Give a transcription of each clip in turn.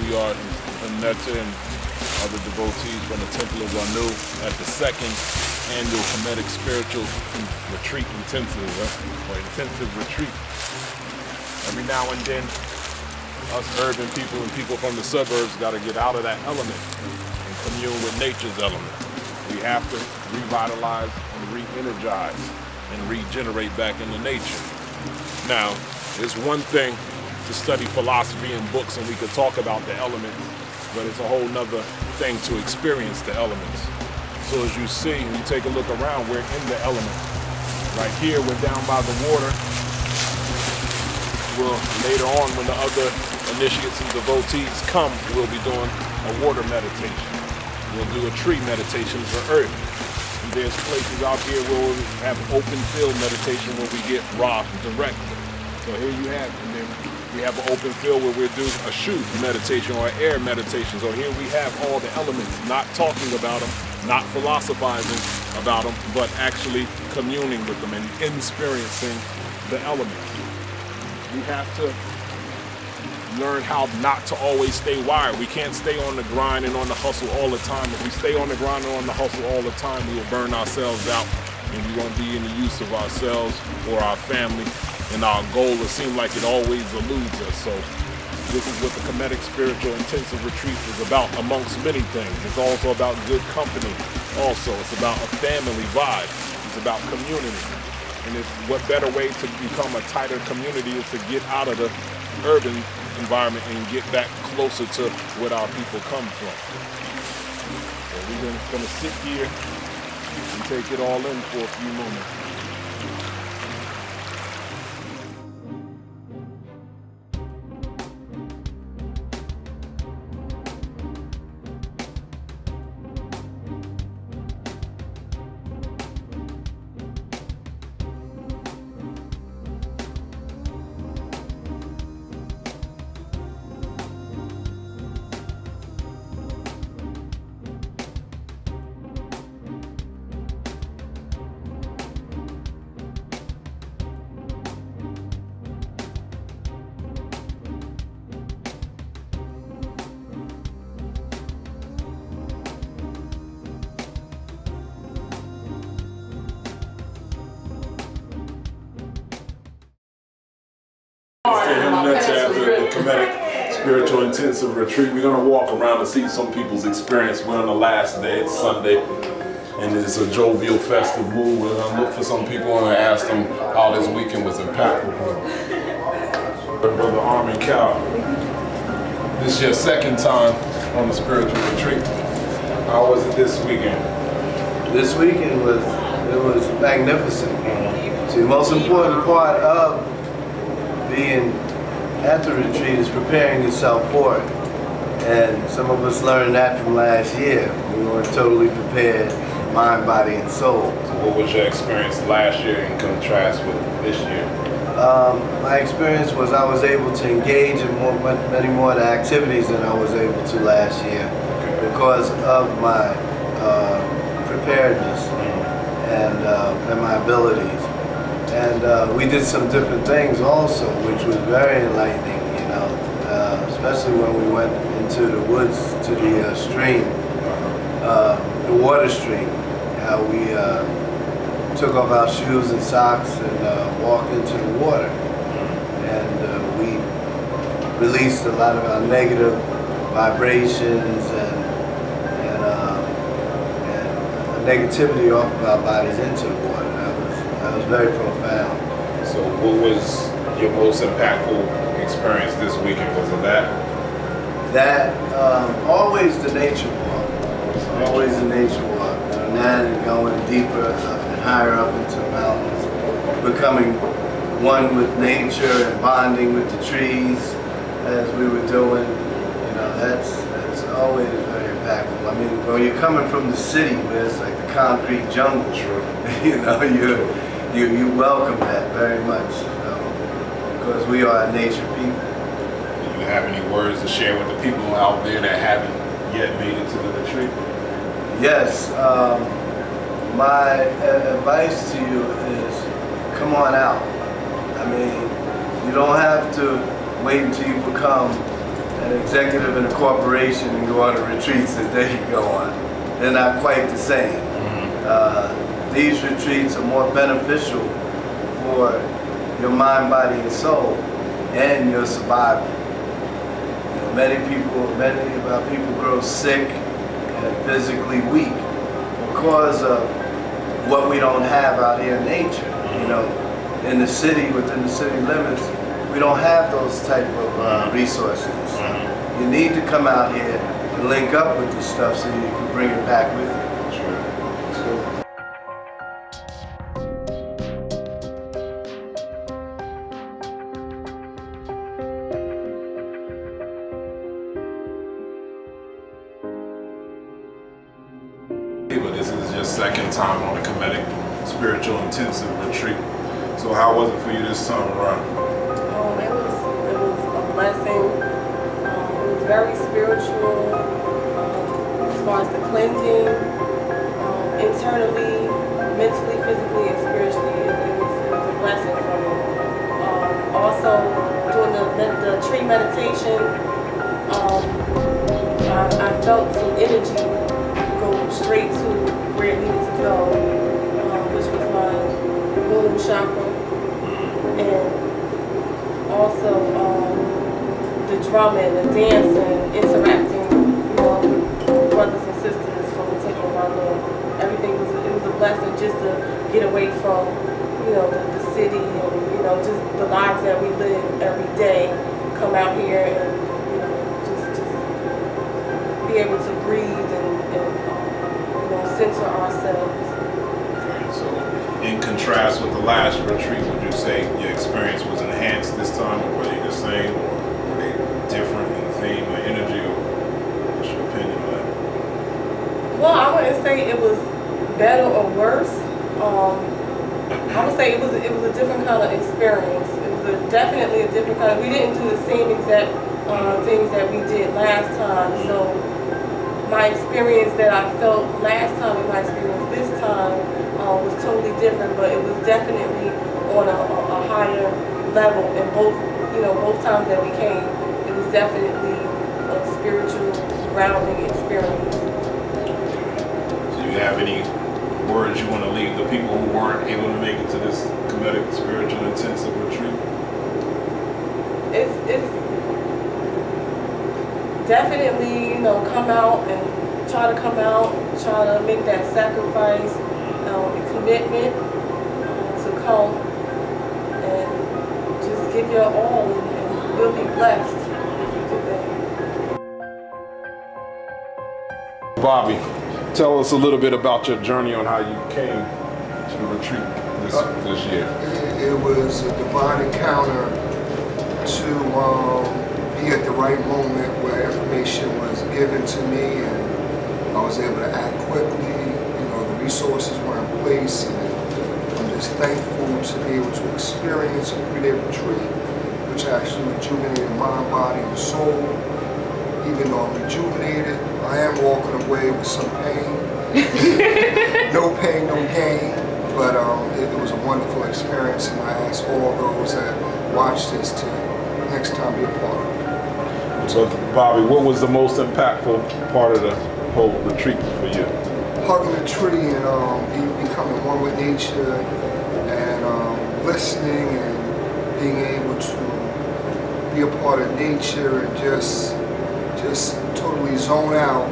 We are in Nature and other devotees from the Temple of Anu at the second annual Kemetic Spiritual Retreat Intensive Retreat. Every now and then, us urban people and people from the suburbs got to get out of that element and commune with nature's element. We have to revitalize and re-energize and regenerate back into nature. Now, it's one thing to study philosophy in books and we could talk about the elements, but it's a whole nother thing to experience the elements. So as you see, when you take a look around, we're in the element. Right here, we're down by the water. Well, later on, when the other initiates and devotees come, we'll be doing a water meditation. We'll do a tree meditation for earth. And there's places out here where we'll have open field meditation where we get raw directly. So here you have, and then we have an open field where we'll do a shoe meditation or air meditation. So here we have all the elements, not talking about them, not philosophizing about them, but actually communing with them and experiencing the elements. We have to learn how not to always stay wired. We can't stay on the grind and on the hustle all the time. If we stay on the grind and on the hustle all the time, we will burn ourselves out and we won't be in the use of ourselves or our family. And our goal will seem like it always eludes us. So this is what the Kemetic Spiritual Intensive Retreat is about, amongst many things. It's also about good company. Also, it's about a family vibe. It's about community. And it's what better way to become a tighter community is to get out of the urban environment and get back closer to where our people come from. So we're going to sit here and take it all in for a few moments. The Kemetic Spiritual Intensive Retreat. We're going to walk around and see some people's experience. We're on the last day, it's Sunday, and it's a jovial, festive mood. We're going to look for some people and ask them how this weekend was impactful. Brother Armin Cow, this is your second time on the spiritual retreat. How was it this weekend? This weekend was magnificent. See, the most important part of being at the retreat is preparing yourself for it. And some of us learned that from last year. We weren't totally prepared, mind, body, and soul. So what was your experience last year in contrast with this year? My experience was I was able to engage in many more of the activities than I was able to last year because of my preparedness and my abilities. And we did some different things also, which was very enlightening, you know, especially when we went into the woods to the stream, the water stream, how we took off our shoes and socks and walked into the water. And we released a lot of our negative vibrations and negativity off of our bodies into the water. That was very profound. So what was your most impactful experience this weekend? Was it that? Always the nature walk. Always the nature walk. And then going deeper and higher up into the mountains. Becoming one with nature and bonding with the trees as we were doing. You know, that's always very impactful. I mean, when you're coming from the city where it's like the concrete jungle, you know, you welcome that very much, because we are a nature people. Do you have any words to share with the people out there that haven't yet made it to the retreat? Yes. My advice to you is come on out. I mean, you don't have to wait until you become an executive in a corporation and go on the retreats that they go on. They're not quite the same. These retreats are more beneficial for your mind, body, and soul, and your survival. You know, many of our people grow sick and physically weak because of what we don't have out here in nature. You know, in the city, within the city limits, we don't have those type of resources. You need to come out here and link up with this stuff so you can bring it back with you. But this is your second time on the Kemetic Spiritual Intensive Retreat. So how was it for you this time around? It was a blessing. It was very spiritual as far as the cleansing, internally, mentally, physically, and spiritually. It was a blessing for me. Also, doing the tree meditation, I felt some energy go straight to where it needed to go, which was my womb chakra, and also the drumming, the dancing, interacting, you know, with brothers and sisters from the Temple of our Lord. Everything it was a blessing just to get away from, you know, the city and, you know, just the lives that we live every day. Come out here and, you know, just be able to breathe and center ourselves. Okay, so in contrast with the last retreat, would you say your experience was enhanced this time, or were they the same, or were they different in theme or energy, or what's your opinion on that? Well, I wouldn't say it was better or worse. I would say it was a different kind of experience. It was definitely a different kind of, we didn't do the same exact things that we did last time, so my experience that I felt last time and my experience this time was totally different, but it was definitely on a higher level. And both times that we came, it was definitely a spiritual grounding experience. Do you have any words you want to leave the people who weren't able to make it to this Kemetic Spiritual Intensive Retreat? It's definitely, you know, come out and try to make that sacrifice, and commitment to come and just give your all, and you'll be blessed if you do that. Bobby, tell us a little bit about your journey on how you came to the retreat this year. It was a divine encounter to be at the right moment where information was given to me and I was able to act quickly. You know, the resources were in place, and I'm just thankful to be able to experience a 3-day retreat, which actually rejuvenated mind, body, and soul. Even though I'm rejuvenated, I am walking away with some pain. No pain, no gain. But it was a wonderful experience, and I ask all those that watch this to next time be a part of it. So, Bobby, what was the most impactful part of the whole retreat for you? Hugging a tree and becoming one with nature, and listening and being able to be a part of nature and just totally zone out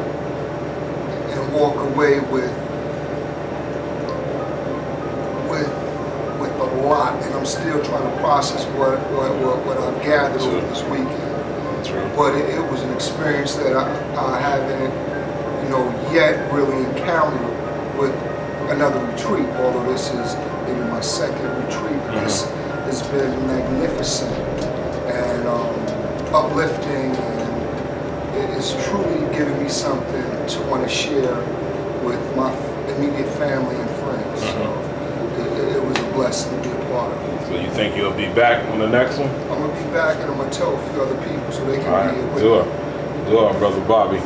and walk away with a lot. And I'm still trying to process what I've gathered over this weekend. But it was an experience that I haven't, you know, yet really encountered with another retreat. Although this is maybe my second retreat, this has been magnificent and uplifting, and it is truly giving me something to want to share with my immediate family and friends. So it was a blessing to be a part of it. So you think you'll be back on the next one? I'm going to be back, and I'm going to tell a few other people so they can be with me. Do it, brother Bobby.